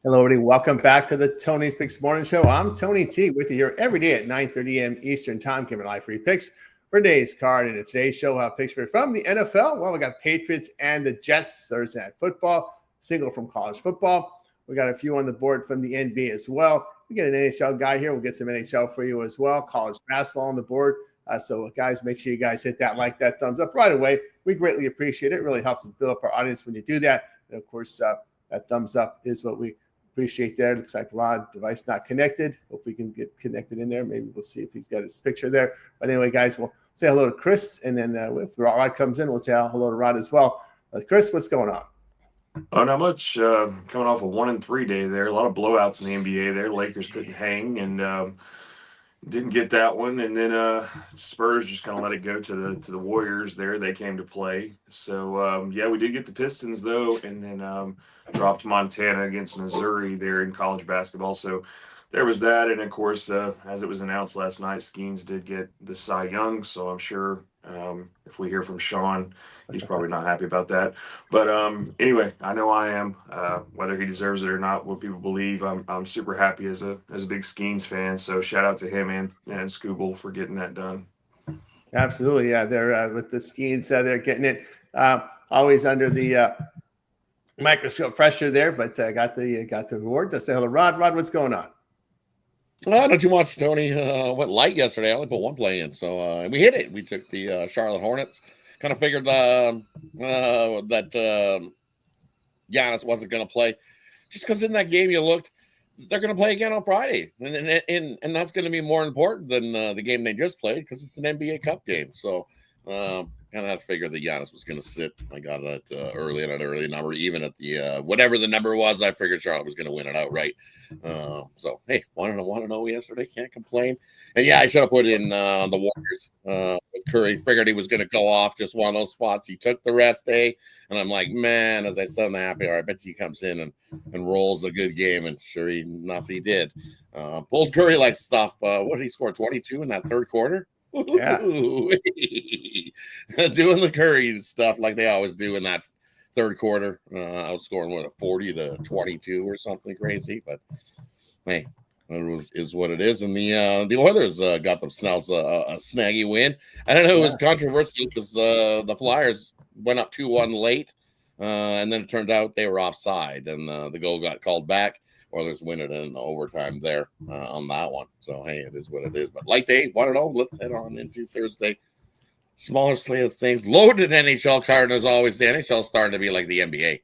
Hello, everybody. Welcome back to the Tony's Picks Morning Show. I'm Tony T with you here every day at 9:30 a.m. Eastern Time, giving live free picks for today's card. And in today's show, we'll have picks for you from the NFL. Well, we got Patriots and the Jets Thursday Night Football, single from college football. We got a few on the board from the NBA as well. We get an NHL guy here. We'll get some NHL for you as well. College basketball on the board. So, guys, make sure you guys hit that like, that thumbs up right away. We greatly appreciate it. It really helps us build up our audience when you do that. And, of course, that thumbs up is what we appreciate there. Looks like Rod, device not connected. Hope we can get connected in there. Maybe we'll see if he's got his picture there. But anyway, guys, we'll say hello to Chris. And then if Rod comes in, we'll say hello to Rod as well. Chris, what's going on? Oh, not much. Coming off a 1-3 day there. A lot of blowouts in the NBA there. Lakers couldn't hang and didn't get that one. And then Spurs just kind of let it go to the Warriors there. They came to play. So, yeah, we did get the Pistons, though, and then dropped Montana against Missouri there in college basketball. So there was that. And, of course, as it was announced last night, Skeens did get the Cy Young. So I'm sure if we hear from Sean, he's probably not happy about that. But anyway, I know I am. Whether he deserves it or not, what people believe, I'm super happy as a big Skeens fan. So shout out to him and Scooble for getting that done. Absolutely, yeah. They're with the Skeens, they're getting it always under the microscope pressure there, but got the reward. To say hello, Rod. Rod, what's going on? Not too much, Tony. Went light yesterday. I only put one play in, so we hit it. We took the Charlotte Hornets. Kind of figured that Giannis wasn't going to play, just because in that game you looked, they're going to play again on Friday, and that's going to be more important than the game they just played because it's an NBA Cup game. So kind of had to figure that Giannis was going to sit. I got it early at an early number, even at the whatever the number was. I figured Charlotte was going to win it outright. So hey, 1-0 yesterday, can't complain. And yeah, I should have put in the Warriors with Curry. Figured he was going to go off just one of those spots. He took the rest day, and I'm like, man, as I said in the happy hour, I bet he comes in and rolls a good game. And sure enough, he did. Pulled Curry like stuff. What did he score? 22 in that third quarter. Yeah. Doing the Curry stuff like they always do in that third quarter, outscoring 40-22 or something crazy. But hey, it is what it is. And the Oilers got themselves a snaggy win. I don't know, it was controversial because the Flyers went up 2-1 late, and then it turned out they were offside, and the goal got called back. Oilers win it in overtime there on that one. So, hey, it is what it is. But like they 1-0, let's head on into Thursday. Smaller slate of things. Loaded NHL card, as always. The NHL starting to be like the NBA,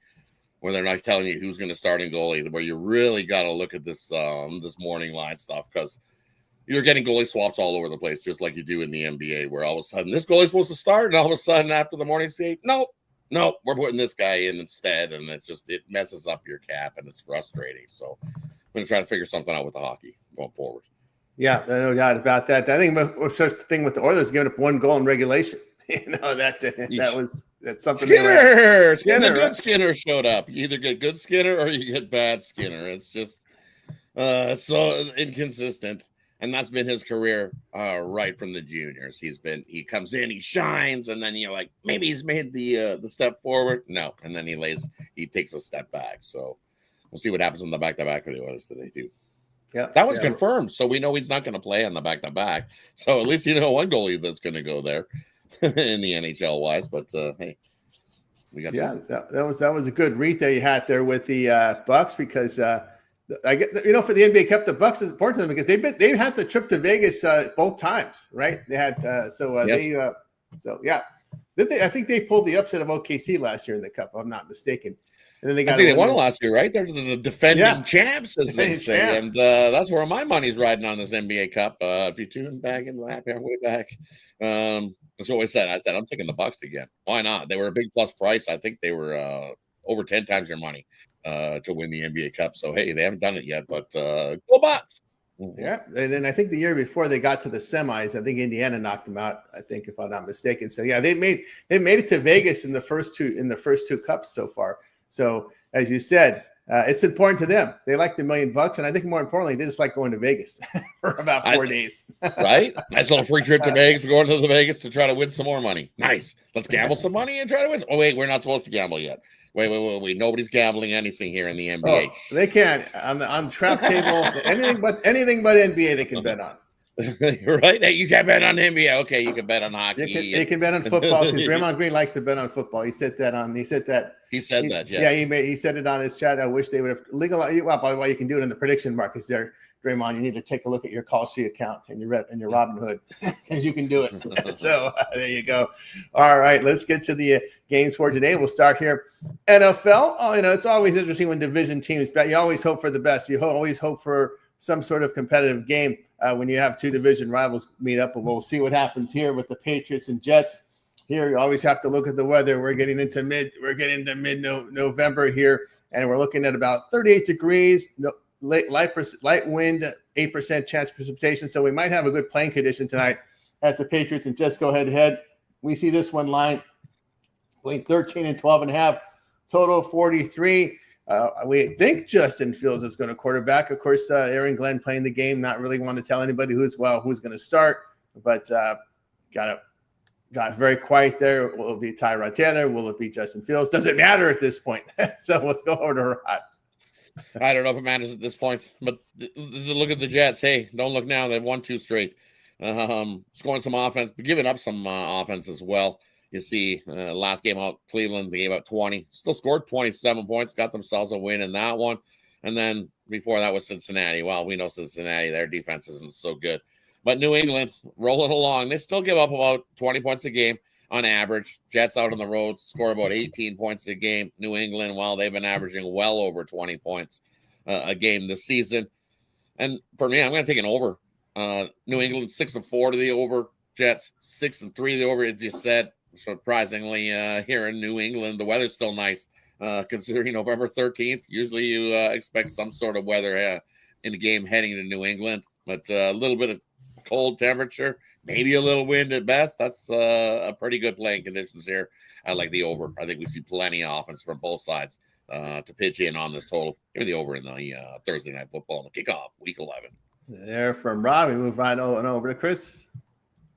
where they're not telling you who's going to start in goalie, where you really got to look at this this morning line stuff because you're getting goalie swaps all over the place, just like you do in the NBA, where all of a sudden this goalie's supposed to start, and all of a sudden after the morning skate, no, we're putting this guy in instead, and it messes up your cap, and it's frustrating. So I'm going to try to figure something out with the hockey going forward. Yeah, no doubt about that. I think the thing with the Oilers giving up one goal in regulation. That's something. Skinner, good Skinner showed up. You either get good Skinner or you get bad Skinner. It's just so inconsistent. And that's been his career right from the juniors. He comes in, he shines, and then you're like, maybe he's made the step forward. No, and then he takes a step back. So we'll see what happens on the back-to-back for the Oilers today too. Yeah, that was confirmed. So we know he's not going to play on the back-to-back. So at least you know one goalie that's going to go there in the NHL wise. But hey, we got that was a good read there you had there with the Bucks because. I get for the NBA Cup, the Bucks is important to them because they've had the trip to Vegas both times, right? They had I think they pulled the upset of OKC last year in the Cup, if I'm not mistaken. And then they won it last year, right? They're the defending champs, as they say, and that's where my money's riding on this NBA Cup. If you tune back in the happy hour way back, that's what we said. I said I'm taking the Bucks again. Why not? They were a big plus price. I think they were over 10 times your money to win the NBA Cup. So, hey, they haven't done it yet, but go Bucks. Yeah, and then I think the year before they got to the semis, I think Indiana knocked them out, I think, if I'm not mistaken. So, yeah, they made it to Vegas in the first two cups so far. So, as you said, it's important to them. They like the $1 million, and I think more importantly, they just like going to Vegas for about 4 days. Right? Nice little free trip to Vegas. We're going to the Vegas to try to win some more money. Nice. Let's gamble some money and try to win. Oh, wait, we're not supposed to gamble yet. Wait. Nobody's gambling anything here in the NBA. Oh, they can on the trap table. anything but NBA they can bet on. Right? Hey, you can bet on NBA. Okay, you can bet on hockey. You can bet on football because Draymond Green likes to bet on football. He said that. Yes. Yeah, he said it on his chat. I wish they would have legalized. Well, by the way, you can do it in the prediction markets there. Draymond, you need to take a look at your call sheet account and your Robinhood, and you can do it. So there you go. All right, let's get to the games for today. We'll start here. NFL. Oh, it's always interesting when division teams bet. You always hope for the best. You always hope for some sort of competitive game when you have two division rivals meet up. But we'll see what happens here with the Patriots and Jets. Here, you always have to look at the weather. We're getting into mid-November here, and we're looking at about 38 degrees. Light wind, 8% chance of precipitation. So we might have a good playing condition tonight as the Patriots and Jets go head-to-head. We see this one line between 13 and 12.5, total 43. We think Justin Fields is going to quarterback. Of course, Aaron Glenn playing the game, not really want to tell anybody who's going to start, but got very quiet there. Will it be Tyrod Taylor? Will it be Justin Fields? Doesn't matter at this point. So let's go over to Rod. I don't know if it matters at this point, but look at the Jets. Hey, don't look now. They've won 2 straight. Scoring some offense, but giving up some offense as well. You see, last game out, Cleveland, they gave up 20. Still scored 27 points, got themselves a win in that one. And then before that was Cincinnati. Well, we know Cincinnati, their defense isn't so good. But New England, rolling along. They still give up about 20 points a game on average. Jets out on the road score about 18 points a game. New England, well, they've been averaging well over 20 points a game this season. And for me, I'm going to take an over. New England 6-4 to the over. Jets 6-3 to the over, as you said. Surprisingly, here in New England, the weather's still nice. Considering November 13th, usually you expect some sort of weather in the game heading to New England. But a little bit of cold temperature, maybe a little wind at best. That's a pretty good playing conditions here. I like the over. I think we see plenty of offense from both sides to pitch in on this total. Give me the over in the Thursday Night Football, the kickoff, Week 11. There from Rob, we move right over to Chris.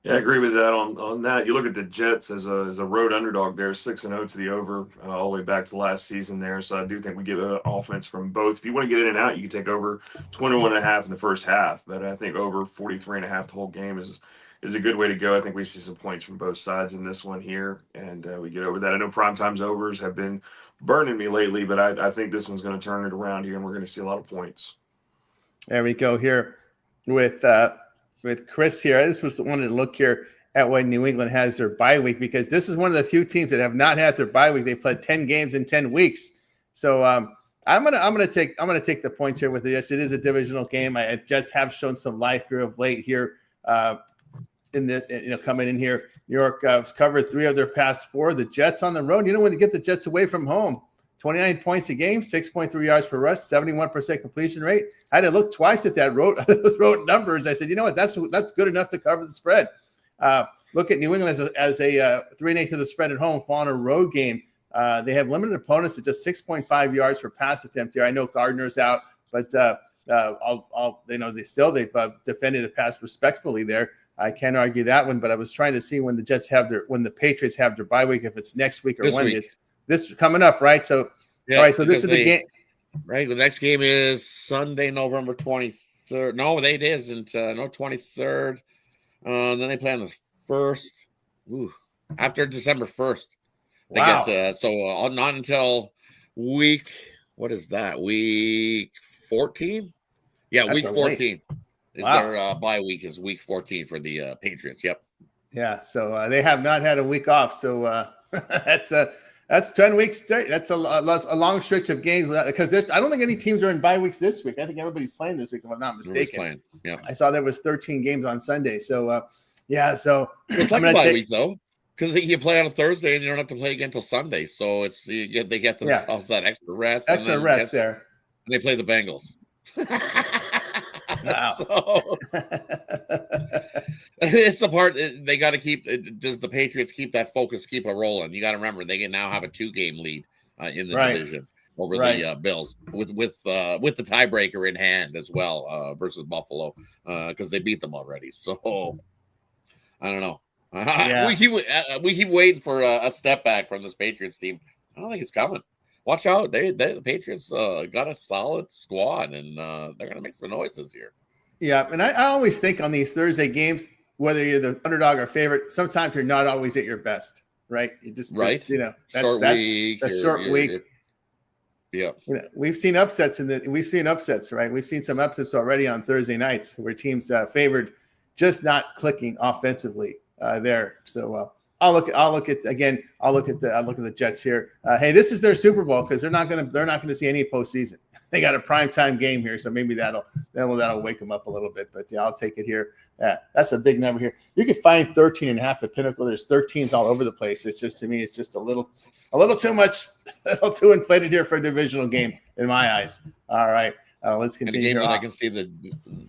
Yeah, I agree with that on that. You look at the Jets as a road underdog there, 6-0 to the over, all the way back to last season there. So I do think we get offense from both. If you want to get in and out, you can take over 21.5 in the first half. But I think over 43.5 the whole game is a good way to go. I think we see some points from both sides in this one here, and we get over that. I know primetime's overs have been burning me lately, but I think this one's going to turn it around here, and we're going to see a lot of points. There we go here with Chris here. I just wanted to look here at when New England has their bye week, because this is one of the few teams that have not had their bye week. They played 10 games in 10 weeks. So I'm gonna take the points here with it. Yes, it is a divisional game. Jets have shown some life here of late here in the coming in here. New York has covered 3 of their past 4. The Jets on the road. You know, when you get the Jets away from home, 29 points a game, 6.3 yards per rush, 71% completion rate. I had to look twice at that road numbers. I said, you know what, that's good enough to cover the spread. Look at New England as a 3-8 to the spread at home on a road game. They have limited opponents at just 6.5 yards per pass attempt here. I know Gardner's out, but they've defended the pass respectfully there. I can't argue that one, but I was trying to see when the Patriots have their bye week, if it's next week or this when week. This coming up, right? So, yeah, all right. So this is the game. Right. The next game is Sunday, November 23rd. No, it isn't. No, 23rd. Then they play on the 1st. Ooh, after December 1st. They get not until week. What is that? Week 14? Yeah, That's week 14. Is wow. Their bye week is week 14 for the Patriots. Yep. Yeah. So they have not had a week off. So that's 10 weeks straight. That's a long stretch of games because I don't think any teams are in bye weeks this week. I think everybody's playing this week, if I'm not mistaken. Yeah. I saw there was 13 games on Sunday. So So it's like a bye week though, because you play on a Thursday and you don't have to play again until Sunday. So they get themselves that extra rest. There. And they play the Bengals. Wow. So it's the part they got to keep. Does the Patriots keep that focus, keep it rolling? You got to remember they can now have a 2-game lead in the division. over the Bills with the tiebreaker in hand as well versus Buffalo because they beat them already. So I don't know. We keep waiting for a step back from this Patriots team. I don't think it's coming. Watch out! The Patriots got a solid squad, and they're gonna make some noise this year. Yeah, and I always think on these Thursday games, whether you're the underdog or favorite, sometimes you're not always at your best, right? You just right, that's short week. A short week. Yeah, we've seen upsets right? We've seen some upsets already on Thursday nights where teams favored just not clicking offensively there. So I'll look at the Jets here. Hey, this is their Super Bowl because they're not going to see any postseason. They got a primetime game here, so maybe that'll wake them up a little bit. But yeah, I'll take it here. That's a big number here. You could find 13.5 at Pinnacle. There's 13s all over the place. It's just, to me, it's just a little too much, a little too inflated here for a divisional game in my eyes. All right, let's continue. And a game that I can see that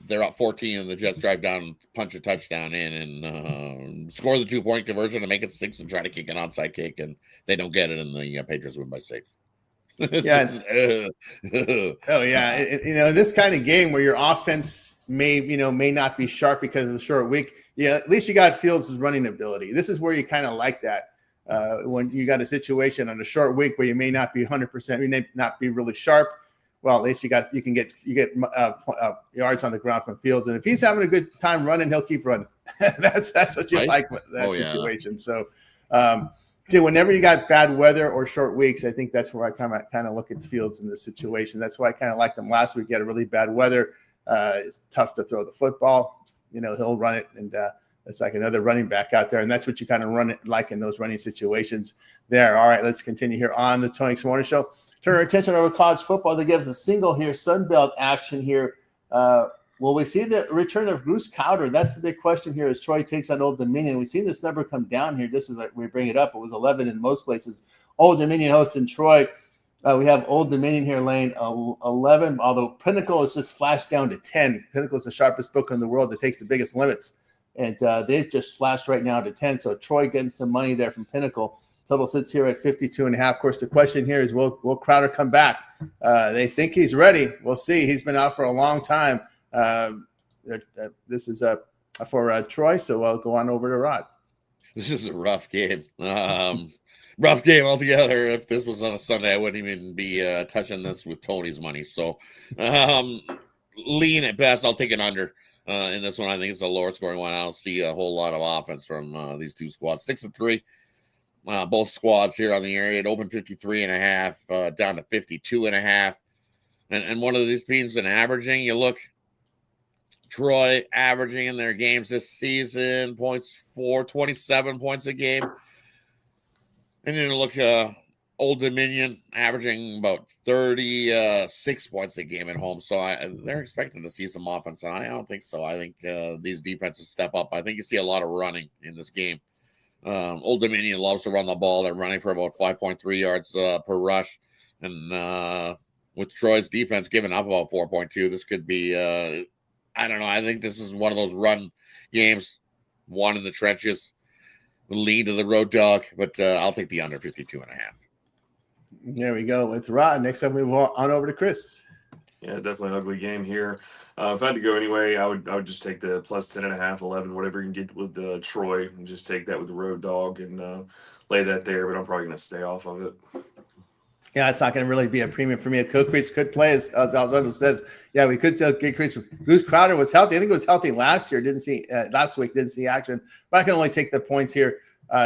they're up 14 and the Jets drive down, punch a touchdown in, and score the 2-point conversion and make it 6 and try to kick an onside kick, and they don't get it, and the Patriots win by 6. Yeah. Oh yeah. This kind of game where your offense may not be sharp because of the short week. Yeah, at least you got Fields' running ability. This is where you kind of like that when you got a situation on a short week where you may not be 100%, you may not be really sharp. Well, at least you get yards on the ground from Fields, and if he's having a good time running, he'll keep running. that's what you like with that situation. So. Whenever you got bad weather or short weeks, I think that's where I kind of look at the Fields in this situation. That's why I kind of liked him last week. He had a really bad weather. It's tough to throw the football. He'll run it, and it's like another running back out there. And that's what you kind of run it like in those running situations there. All right, let's continue here on the Tony Morning Show. Turn our attention over to college football. They give us a single here, Sunbelt action here. Will we see the return of Bruce Crowder? That's the big question here as Troy takes on Old Dominion. We've seen this number come down here just as we bring it up. It was 11 in most places. Old Dominion hosting Troy. We have Old Dominion here laying 11, although Pinnacle is just flashed down to 10. Pinnacle is the sharpest book in the world that takes the biggest limits. And they've just slashed right now to 10. So Troy getting some money there from Pinnacle. Total sits here at 52.5. Of course, the question here is, will Crowder come back? They think he's ready. We'll see. He's been out for a long time. This is for Troy, so I'll go on over to Rod. This is a rough game. Rough game altogether. If this was on a Sunday, I wouldn't even be touching this with Tony's money. So lean at best. I'll take an under in this one. I think it's a lower scoring one. I don't see a whole lot of offense from these two squads. 6-3. Both squads here on the area. It opened 53.5 down to 52.5. And one of these teams been averaging. You look, Troy averaging in their games this season 27 points a game. And then look, Old Dominion averaging about 36 points a game at home. So they're expecting to see some offense. And I don't think so. I think these defenses step up. I think you see a lot of running in this game. Old Dominion loves to run the ball. They're running for about 5.3 yards per rush. And with Troy's defense giving up about 4.2, this could be I don't know. I think this is one of those run games, one in the trenches, lead to the road dog, but I'll take the under 52.5. There we go with Rod. Next up, we move on over to Chris. Yeah, definitely an ugly game here. If I had to go anyway, I would just take the plus 10.5, 11, whatever you can get with Troy, and just take that with the road dog and lay that there. But I'm probably going to stay off of it. Yeah, it's not going to really be a premium for me. Gilchrist could play, as Alessandro says. Yeah, we could tell Gilchrist. Bruce Crowder was healthy. I think it was healthy last year. Last week, didn't see action. But I can only take the points here.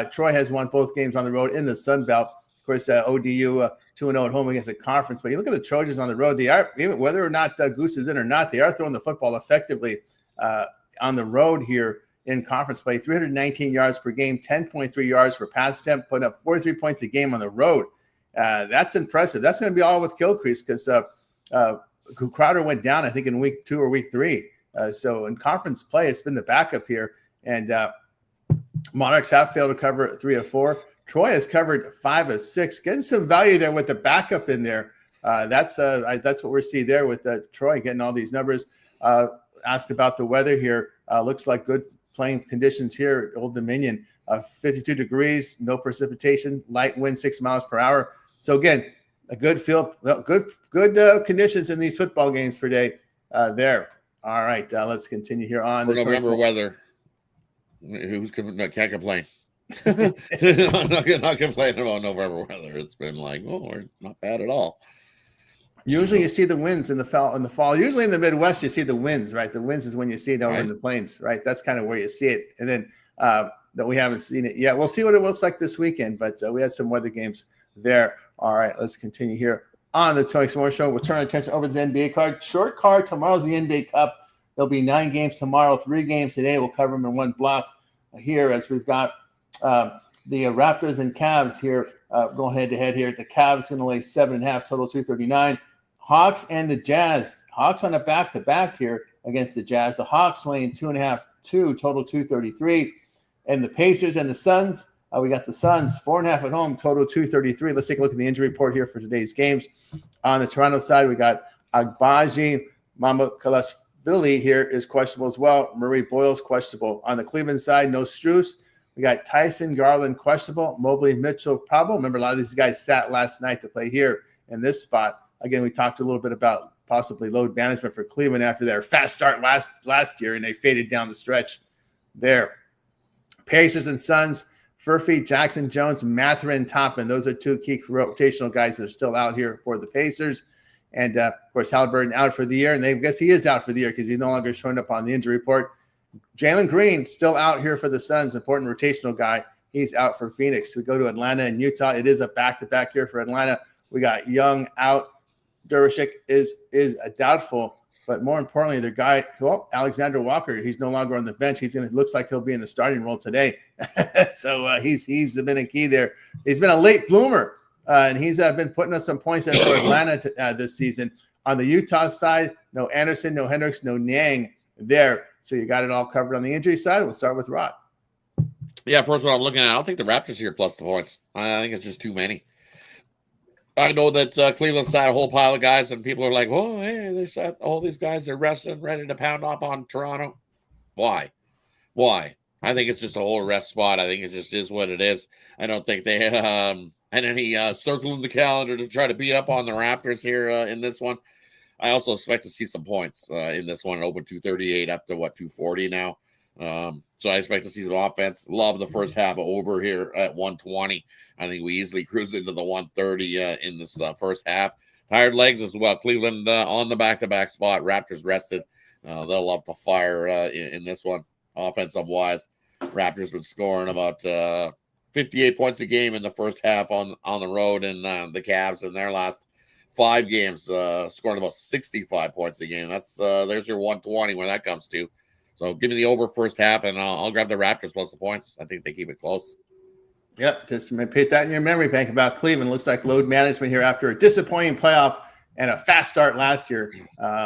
Troy has won both games on the road in the Sun Belt. Of course, ODU 2-0 at home against the conference. But you look at the Trojans on the road. They are, even whether or not Goose is in or not, they are throwing the football effectively on the road here in conference play. 319 yards per game, 10.3 yards per pass attempt, putting up 43 points a game on the road. That's impressive. That's going to be all with Gilchrist because Crowder went down, I think, in week 2 or week 3. So in conference play, it's been the backup here. And Monarchs have failed to cover 3 of 4. Troy has covered 5 of 6. Getting some value there with the backup in there. That's what we're seeing there with Troy getting all these numbers. Ask about the weather here. Looks like good playing conditions here at Old Dominion. 52 degrees, no precipitation, light wind 6 miles per hour. So again, a good field, good conditions in these football games per day there. All right, let's continue here on for November weather. Can't complain. I'm not complaining about November weather. It's been like, not bad at all. Usually you see the winds in the fall. Usually in the Midwest, you see the winds, right? The winds is when you see it over in the plains, right? That's kind of where you see it. And then that we haven't seen it yet. We'll see what it looks like this weekend, but we had some weather games there. All right, let's continue here on the Tony S'more Show. We'll turn our attention over to the NBA card. Short card, tomorrow's the NBA Cup. There'll be 9 games tomorrow, 3 games today. We'll cover them in one block here as we've got the Raptors and Cavs here going head-to-head here. The Cavs going to lay 7.5, total 239. Hawks and the Jazz. Hawks on a back-to-back here against the Jazz. The Hawks laying 2.5, total 233. And the Pacers and the Suns, we got the Suns 4.5 at home, total 233. Let's take a look at the injury report here for today's games. On the Toronto side, we got Agbaji, Mamukelashvili here is questionable as well. Murray Boyle's questionable. On the Cleveland side, no Strus. We got Tyson Garland questionable. Mobley Mitchell probable. Remember, a lot of these guys sat last night to play here in this spot. Again, we talked a little bit about possibly load management for Cleveland after their fast start last year, and they faded down the stretch there. Pacers and Suns, Furphy, Jackson Jones, Mathurin, Toppin. Those are 2 key rotational guys that are still out here for the Pacers. And, of course, Halliburton out for the year. And I guess he is out for the year because he's no longer showing up on the injury report. Jalen Green still out here for the Suns, important rotational guy. He's out for Phoenix. We go to Atlanta and Utah. It is a back-to-back here for Atlanta. We got Young out. Dervishik is a doubtful, but more importantly, the guy, Alexander Walker, he's no longer on the bench. Looks like he'll be in the starting role today. So he's been a key there. He's been a late bloomer, and he's been putting up some points in for Atlanta this season. On the Utah side, no Anderson, no Hendricks, no Niang there. So you got it all covered on the injury side. We'll start with Rod. Yeah, first what I'm looking at, I don't think the Raptors here plus the points. I think it's just too many. I know that Cleveland sat a whole pile of guys, and people are like, "Oh, hey, they sat all these guys are resting, ready to pound up on Toronto." Why? I think it's just a whole rest spot. I think it just is what it is. I don't think they had any circle in the calendar to try to be up on the Raptors here in this one. I also expect to see some points in this one. It opened 238 up to 240 now. So I expect to see some offense. Love the first half over here at 120. I think we easily cruise into the 130 in this first half. Tired legs as well. Cleveland on the back-to-back spot. Raptors rested. They'll love to fire in this one. Offensive wise, Raptors been scoring about 58 points a game in the first half on the road, and the Cavs in their last 5 games scoring about 65 points a game. That's there's your 120 when that comes to. So give me the over first half, and I'll grab the Raptors plus the points. I think they keep it close. Yep, just put that in your memory bank about Cleveland. Looks like load management here after a disappointing playoff and a fast start last year.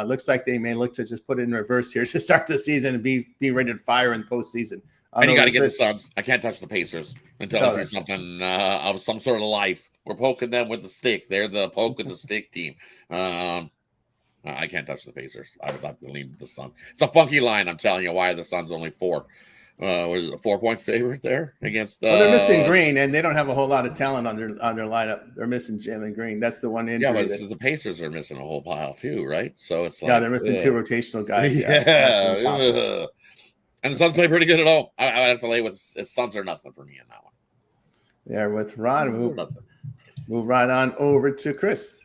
Looks like they may look to just put it in reverse here to start the season and be ready to fire in the postseason. And you got to get the Suns. I can't touch the Pacers until I see something of some sort of life. We're poking them with the stick. They're the poke with the stick team. I can't touch the Pacers. I would have to lean the Suns. It's a funky line. I'm telling you why the Suns only 4. What is it, a 4-point favorite there against? Well, they're missing Green, and they don't have a whole lot of talent on their lineup. They're missing Jalen Green. That's the one injury. Yeah, but the Pacers are missing a whole pile too, right? So it's like they're missing 2 rotational guys. Yeah. And the Suns play pretty good at all. I would have to lay with Suns or nothing for me in that one. There with Ron. Move right on over to Chris.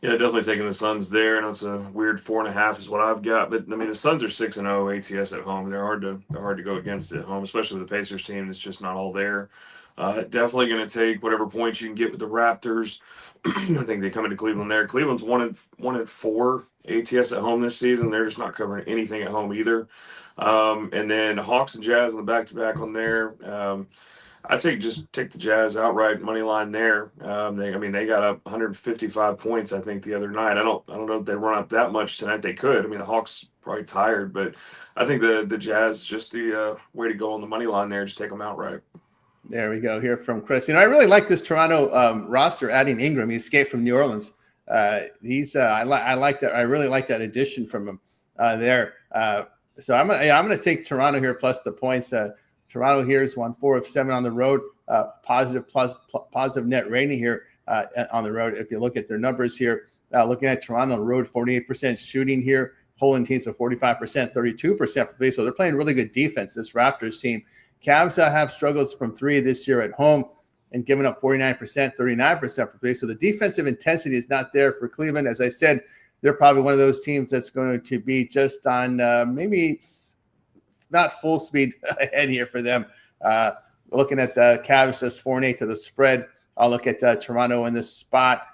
Yeah, definitely taking the Suns there. I know it's a weird 4.5 is what I've got, but I mean the Suns are 6-0 ATS at home. They're hard to go against at home, especially with the Pacers team. It's just not all there. Definitely going to take whatever points you can get with the Raptors. I think they come into Cleveland there. Cleveland's 1-4 ATS at home this season. They're just not covering anything at home either. And then Hawks and Jazz on the back-to-back on there. I take the Jazz outright money line there. They got up 155 points I think the other night. I don't know if they run up that much tonight. They could. I mean the Hawks probably tired, but I think the Jazz is just the way to go on the money line there. Just take them outright. There we go. Here from Chris. I really like this Toronto roster. Adding Ingram, he escaped from New Orleans. I like that. I really like that addition from him there. So I'm gonna take Toronto here plus the points. Toronto here is 1-4 of 7 on the road. Positive net rating here. on the road. If you look at their numbers here, looking at Toronto on the road, 48% shooting here, holding teams of 45%, 32% from three. So they're playing really good defense, this Raptors team. Cavs have struggles from three this year at home and giving up 49%, 39% from three. So the defensive intensity is not there for Cleveland. As I said, they're probably one of those teams that's going to be just on maybe not full speed ahead here for them. Looking at the Cavs, just 4-8 to the spread. I'll look at Toronto in this spot.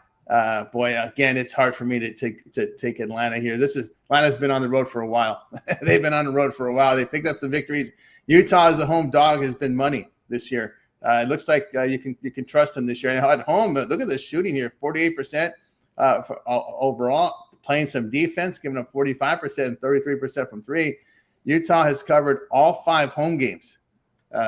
Boy, again, it's hard for me to take Atlanta here. Atlanta's been on the road for a while. They've been on the road for a while. They picked up some victories. Utah as a home dog has been money this year. It looks like you can trust them this year. And at home, look at the shooting here, 48% overall, playing some defense, giving up 45% and 33% from three. Utah has covered all 5 home games.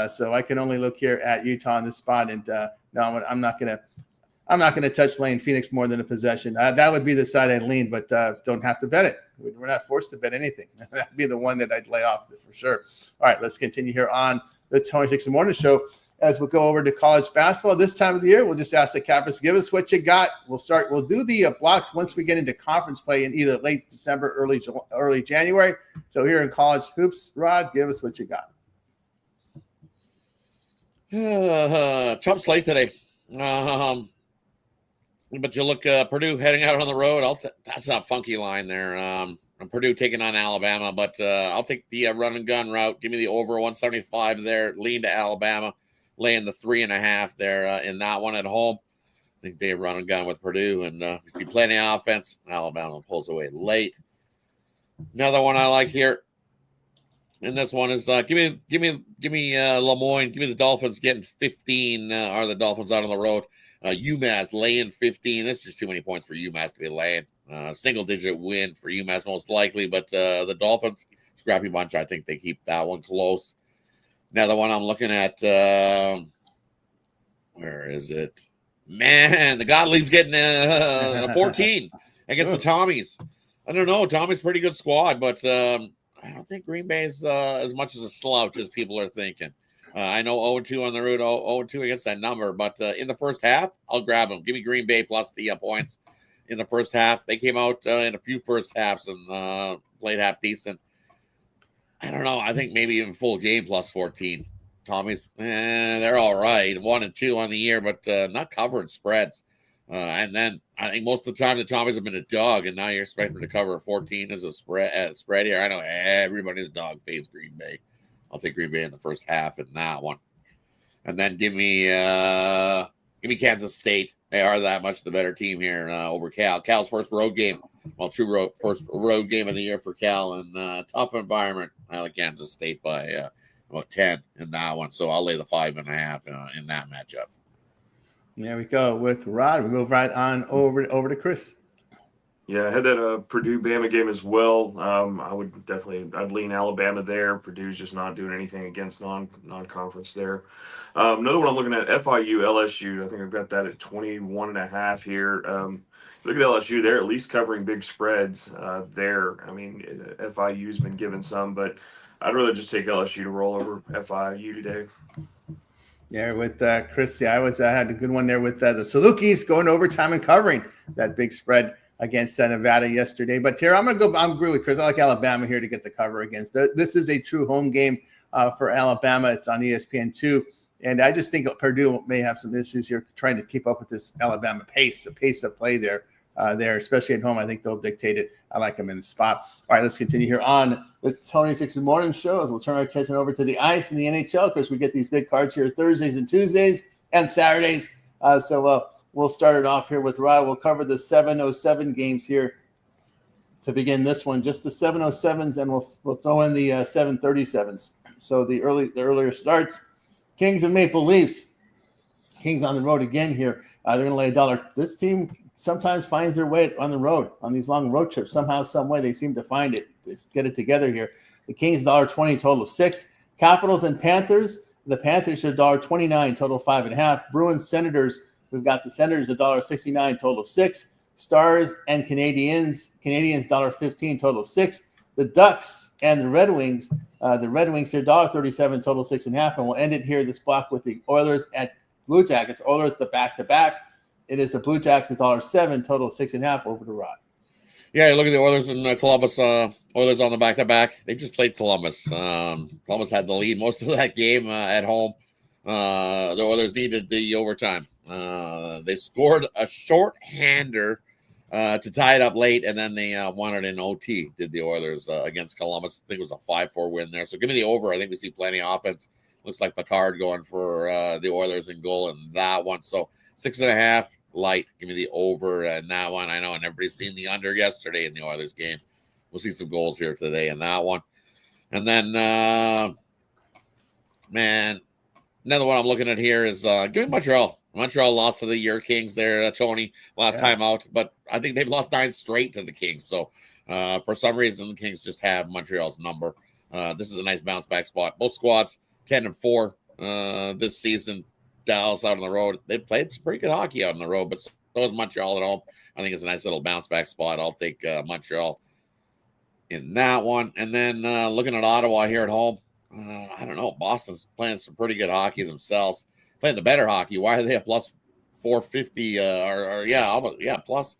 So I can only look here at Utah in this spot. And no, I'm not gonna touch Lane Phoenix more than a possession. That would be the side I'd lean, but don't have to bet it. We're not forced to bet anything. That'd be the one that I'd lay off for sure. All right, let's continue here on the Tony Six in the Morning Show as we'll go over to college basketball. This time of the year, we'll just ask the cappers, give us what you got. We'll do the blocks once we get into conference play in either late December, early January. So here in college hoops, Rod, give us what you got. Tough slate today. But you look Purdue heading out on the road. That's a funky line there. Purdue taking on Alabama, but I'll take the run and gun route. Give me the over 175 there. Lean to Alabama, laying the 3.5 there in that one at home. I think they run and gun with Purdue, and we see plenty of offense. Alabama pulls away late. Another one I like here, and this one is give me Lemoyne. Give me the Dolphins getting 15. Are the Dolphins out on the road? UMass laying 15. That's just too many points for UMass to be laying. Single-digit win for UMass most likely, but the Dolphins, scrappy bunch. I think they keep that one close. Now the one I'm looking at, where is it? Man, the Gottlieb's getting 14 against the Tommies. I don't know. Tommy's pretty good squad, but I don't think Green Bay is as much as a slouch as people are thinking. I know 0-2 on the road, 0-2 against that number, but in the first half, I'll grab them. Give me Green Bay plus the points in the first half. They came out in a few first halves and played half decent. I don't know. I think maybe even full game plus 14. Tommy's, they're all right. 1-2 on the year, but not covering spreads. And then I think most of the time the Tommies have been a dog, and now you're expecting to cover 14 as a spread here. I know everybody's dog fades Green Bay. I'll take Green Bay in the first half in that one. And then give me Kansas State. They are that much the better team here over Cal. Cal's first road game. Well, first road game of the year for Cal, and tough environment. I like Kansas State by about 10 in that one. So I'll lay the 5.5 in that matchup. There we go with Rod. We move right on over to Chris. Yeah, I had that Purdue-Bama game as well. I'd lean Alabama there. Purdue's just not doing anything against non-conference there. Another one I'm looking at, FIU, LSU. I think I've got that at 21.5 here. Look at LSU, they're at least covering big spreads there. I mean, FIU's been given some, but I'd rather just take LSU to roll over FIU today. Yeah, with Chris, I had a good one there with the Salukis going overtime and covering that big spread against Nevada yesterday. But here, I'm agree with Chris. I like Alabama here to get the cover against. This is a true home game for Alabama. It's on ESPN2. And I just think Purdue may have some issues here trying to keep up with this Alabama pace, the pace of play there, especially at home. I think they'll dictate it. I like them in the spot. All right, let's continue here on the Tony Six in the Morning Show as we'll turn our attention over to the ice and the NHL. Of course, we get these big cards here Thursdays and Tuesdays and Saturdays. So we'll start it off here with Rod. We'll cover the 7:07 games here to begin this one. Just the 7:07s, and we'll throw in the 7:37s. So the earlier starts. Kings and Maple Leafs. Kings on the road again here. They're going to lay $1. This team sometimes finds their way on the road on these long road trips. Somehow, some way, they seem to find it. They get it together here. The Kings $1.20, total of 6. Capitals and Panthers. The Panthers are $1.29, total of 5.5. Bruins, Senators. We've got the Senators $1.69, total of 6. Stars and Canadians $1.15, total of 6. The Ducks and the Red Wings. The Red Wings are $1.37, total 6.5. And we'll end it here, this block, with the Oilers at Blue Jackets. Oilers, the back-to-back. it is the Blue Jackets $1.07, total 6.5 over the Rod. Yeah, look at the Oilers and Columbus. Oilers on the back-to-back. They just played Columbus. Columbus had the lead most of that game at home. The Oilers needed the overtime. They scored a short-hander to tie it up late, and then they won it in OT, did the Oilers against Columbus. I think it was a 5-4 win there. So give me the over. I think we see plenty of offense. Looks like Picard going for the Oilers in goal in that one. So 6.5. Light. Give me the over and that one. I know, and everybody's seen the under yesterday in the Oilers game. We'll see some goals here today in that one. And then, another one I'm looking at here is give me Montreal. Montreal lost to the Year Kings there, Tony, last time out, but I think they've lost 9 straight to the Kings. So for some reason, the Kings just have Montreal's number. This is a nice bounce back spot. Both squads 10-4 this season. Dallas out on the road. They played some pretty good hockey out on the road, but so is Montreal at home. I think it's a nice little bounce back spot. I'll take Montreal in that one. And then looking at Ottawa here at home, I don't know. Boston's playing some pretty good hockey themselves, playing the better hockey. Why are they a plus 450? Plus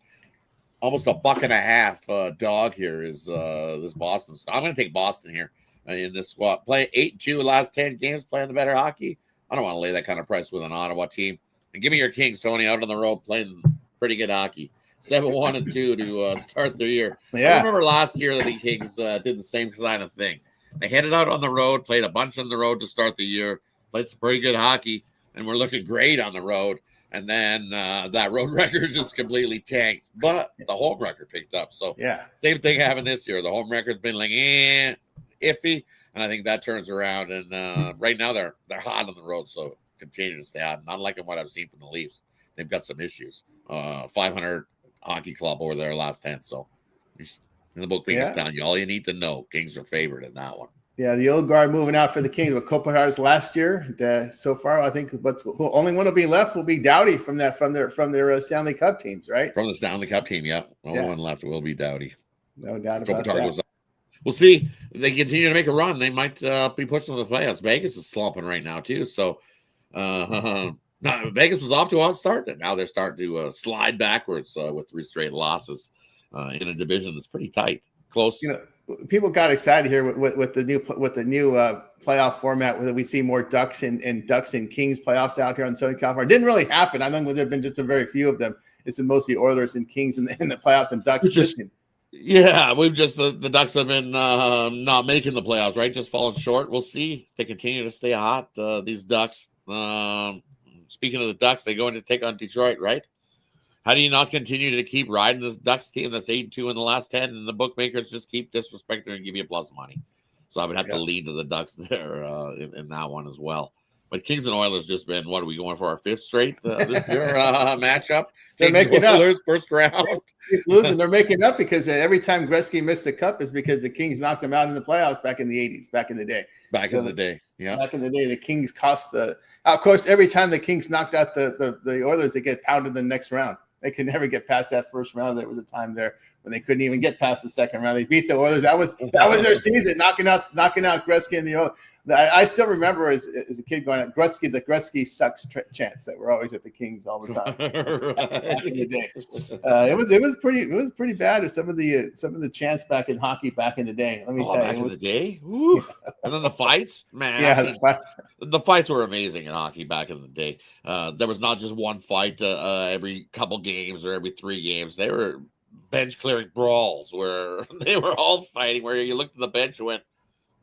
almost $1.50 dog here is this Boston. I'm going to take Boston here in this squad. Play 8-2 last 10 games, playing the better hockey. I don't want to lay that kind of price with an Ottawa team. And give me your Kings, Tony, out on the road playing pretty good hockey. 7-1-2 to start the year. Yeah. I remember last year that the Kings did the same kind of thing. They headed out on the road, played a bunch on the road to start the year, played some pretty good hockey, and we're looking great on the road. And then that road record just completely tanked. But the home record picked up. So same thing happened this year. The home record's been like iffy. And I think that turns around, and right now they're hot on the road, so continue to stay hot. Not liking what I've seen from the Leafs. They've got some issues. 500 hockey club over their last 10. So in the book, telling you all you need to know. Kings are favored in that one. Yeah, the old guard moving out for the Kings with Kopitar's last year. So far, I think only one will be left will be Doughty from their Stanley Cup teams, right? From the Stanley Cup team, only one left will be Doughty. No doubt about that. Goes up. We'll see. If they continue to make a run, they might be pushing to the playoffs. Vegas is slumping right now, too. So Vegas was off to a hot start, and now they're starting to slide backwards with 3 straight losses in a division that's pretty tight. Close. People got excited here with the new playoff format, where we see more Ducks and Kings playoffs out here in Southern California. It didn't really happen. I think there have been just a very few of them. It's been mostly Oilers and Kings in the playoffs and Ducks. Yeah, we've just the Ducks have been not making the playoffs, right? Just falling short. We'll see. They continue to stay hot. These Ducks. Speaking of the Ducks, they go in to take on Detroit, right? How do you not continue to keep riding this Ducks team that's 8-2 in the last 10, and the bookmakers just keep disrespecting and give you plus money? So I would have to lean to the Ducks there in that one as well. But Kings and Oilers just been, what are we going for, our 5th straight this year matchup? They're making Oilers, up. First round. Losing. They're making up because every time Gretzky missed the cup is because the Kings knocked them out in the playoffs back in the 80s, back in the day. Back in the day, the Kings cost of course, every time the Kings knocked out the Oilers, they get pounded in the next round. They could never get past that first round. There was a time there when they couldn't even get past the second round. They beat the Oilers. That was their season, knocking out Gretzky and the Oilers. I still remember as a kid going at the Gretzky sucks chants that were always at the Kings all the time. Back in the day, it was pretty bad. Or some of the chants back in hockey back in the day. Let me tell you, back in the day. Woo. And then the fights, man. Yeah, the fights were amazing in hockey back in the day. There was not just one fight every couple games or every 3 games. They were bench clearing brawls where they were all fighting. Where you looked at the bench and went,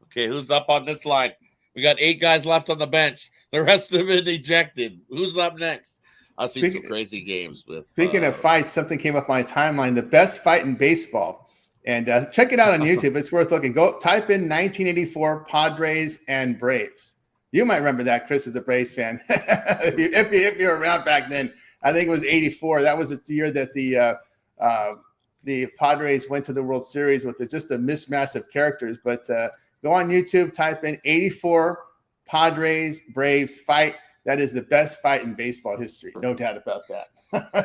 okay, who's up on this line? We got 8 guys left on the bench. The rest of them ejected. Who's up next? I've seen some crazy games. Speaking of fights, something came up on my timeline. The best fight in baseball. And check it out on YouTube. It's worth looking. Go type in 1984 Padres and Braves. You might remember that, Chris, as a Braves fan. if you were around back then. I think it was 84. That was the year that the Padres went to the World Series with just a mismatch of characters. But go on YouTube, type in 84 Padres Braves fight. That is the best fight in baseball history. No doubt about that.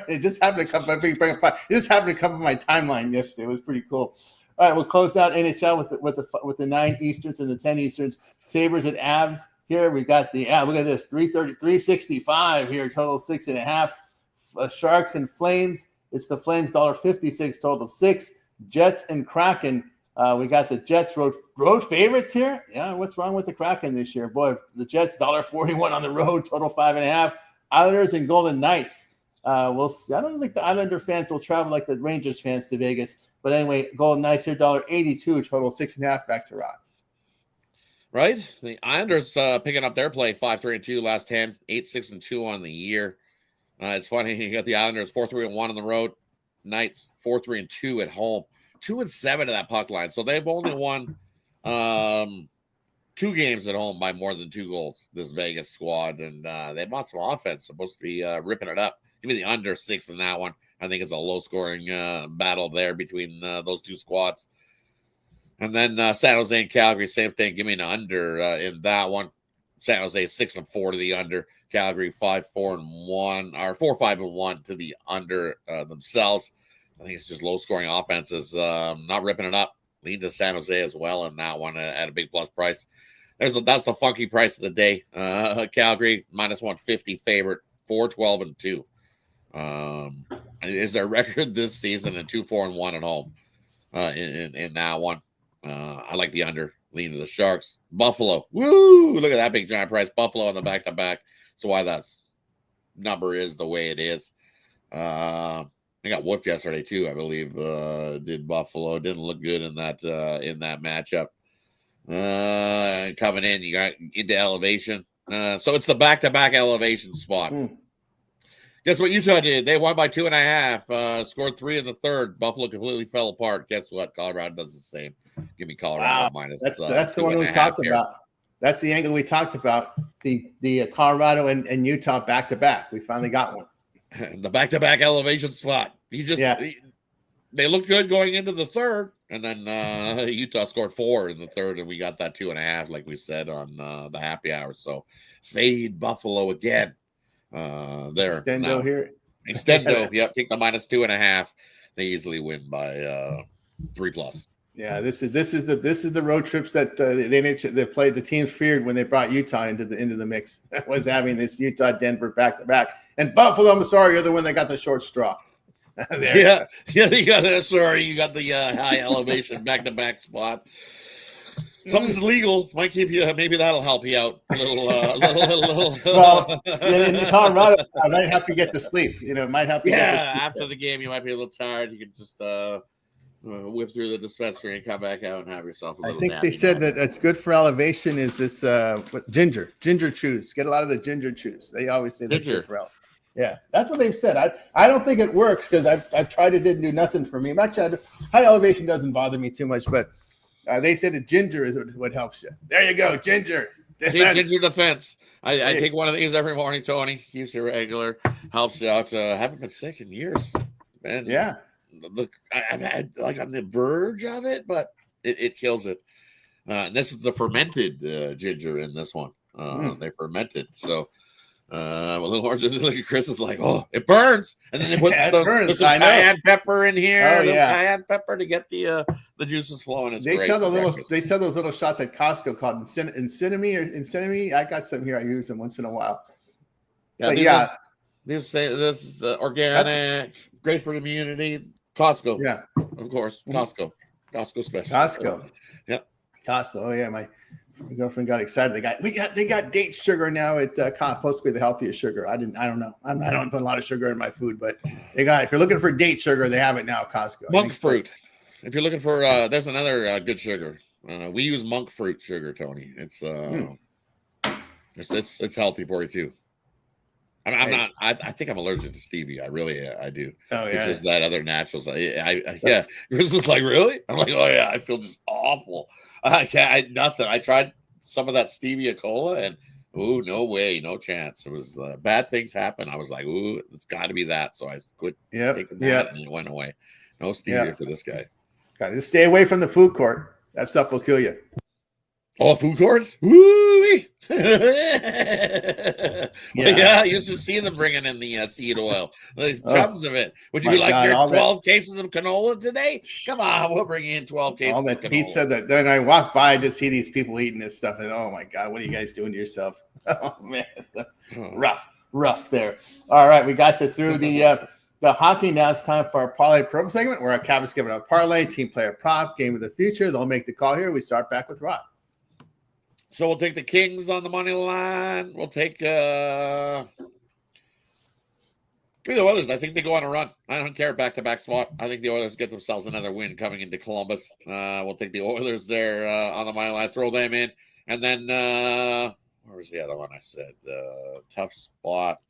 It just happened to come on my timeline yesterday. It was pretty cool. All right, we'll close out NHL with the 9 Easterns and the 10 Easterns. Sabres and Avs. Here we got look at this, 365 here, total 6.5. Sharks and Flames. It's the Flames $1.56, total of 6. Jets and Kraken. We got the Jets road favorites here. Yeah, what's wrong with the Kraken this year? Boy, the Jets $1.41 on the road, total 5.5. Islanders and Golden Knights. We'll see. I don't think the Islander fans will travel like the Rangers fans to Vegas. But anyway, Golden Knights here, $1.82, total 6.5. Back to Rod. Right? The Islanders picking up their play 5-3-2 last 10, 8-6-2 on the year. It's funny, you got the Islanders 4-3-1 on the road, Knights 4-3-2 at home, 2-7 to that puck line. So they've only won 2 games at home by more than 2 goals, this Vegas squad. And they bought some offense, supposed to be ripping it up. Give me the under 6 in that one. I think it's a low-scoring battle there between those 2 squads. And then San Jose and Calgary, same thing. Give me an under in that one. San Jose 6-4 to the under. Calgary 5-4-1 or 4-5-1 to the under themselves. I think it's just low-scoring offenses, not ripping it up. Lead to San Jose as well in that one at a big plus price. That's the funky price of the day. Calgary -150 favorite, 4-12-2. Is their record this season and 2-4-1 at home in that one. I like the under. Lean to the Sharks. Buffalo. Woo! Look at that big giant price. Buffalo on the back-to-back. So why that number is the way it is. They got whooped yesterday too, I believe. Did Buffalo. Didn't look good in that matchup. Coming in, you got into elevation. So it's the back-to-back elevation spot. Guess what Utah did? They won by 2.5. Scored 3 in the third. Buffalo completely fell apart. Guess what? Colorado does the same. Give me Colorado minus. That's the one we talked about. That's the angle we talked about. The Colorado and Utah back to back. We finally got one. The back to back elevation spot. They looked good going into the third, and then Utah scored 4 in the third, and we got that 2.5, like we said on the happy hour. So fade Buffalo again. There. Extendo here. Extendo. Yep. Take the -2.5. They easily win by 3+. Yeah, this is the road trips that the teams feared when they brought Utah into the mix. Was having this Utah Denver back to back, and Buffalo. I'm sorry, you're the one that got the short straw. Yeah, you got that. Sorry, you got the high elevation back to back spot. Something's legal. Might keep you. Maybe that'll help you out a little. Well, in Colorado, I might help you get to sleep. It might help you. Yeah, after the game, you might be a little tired. You can just whip through the dispensary and come back out and have yourself a little. I think they said that it's good for elevation. Is this ginger chews? Get a lot of the ginger chews. They always say that's good for elevation. Yeah, that's what they've said. I don't think it works because I've tried it, didn't do nothing for me. High elevation doesn't bother me too much, but they said that ginger is what helps you. There you go, ginger. Ginger defense. I take one of these every morning, Tony. Keeps you regular, helps you out. Haven't been sick in years, man. Yeah. Look, I've had on the verge of it, but it kills it. This is the fermented ginger in this one. They fermented, so a little orange. Look at Chris is like, oh, it burns, and then they put some cayenne pepper in here. Oh yeah, cayenne pepper to get the juices flowing. They sell those little shots at Costco called Incinemi. I got some here. I use them once in a while. Yeah, this is organic, great for the community. Costco, yeah, of course. Costco special. Costco, yep. Costco. Oh yeah, my girlfriend got excited. They got date sugar now. It's supposed to be the healthiest sugar. I don't know. I don't put a lot of sugar in my food, but they got. If you're looking for date sugar, they have it now. Costco. Monk fruit. If you're looking for, there's another good sugar. We use monk fruit sugar, Tony. It's healthy for you too. I'm not. I think I'm allergic to stevia. I do. Oh yeah. It's just that other naturals. Yeah. Chris is like, really? I'm like, oh yeah. I feel just awful. Nothing. I tried some of that stevia cola, and no way, no chance. It was bad things happen. I was like, it's got to be that. So I quit taking that, and it went away. No stevia for this guy. Got to just stay away from the food court. That stuff will kill you. Oh, food courts? Woo! Yeah, I used to see them bringing in the seed oil. There's tons of it. Would you like your 12 cases of canola today? Come on, we'll bring in 12 cases all that of pizza that then I walk by, I just see these people eating this stuff, and oh my God, what are you guys doing to yourself? Oh man, it's rough. rough there. All right, we got you through the hockey. Now it's time for our parlay pro segment where our cap is giving a parlay, team player prop, game of the future. They'll make the call here. We start back with Rod. So we'll take the Kings on the money line. We'll take give me the Oilers. I think they go on a run. I don't care back-to-back spot. I think the Oilers get themselves another win coming into Columbus. We'll take the Oilers there on the money line, throw them in. And then where was the other one I said? Tough spot.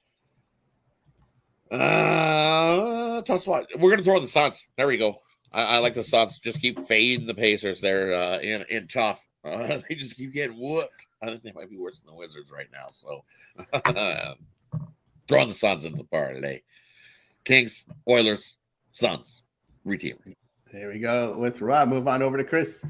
Tough spot. We're going to throw in the Suns. There we go. I like the Suns. Just keep fading the Pacers there in tough. They just keep getting whooped. I think they might be worse than the Wizards right now. So throwing the Suns into the parlay. Kings, Oilers, Suns. Reteam. There we go with Rod. Move on over to Chris.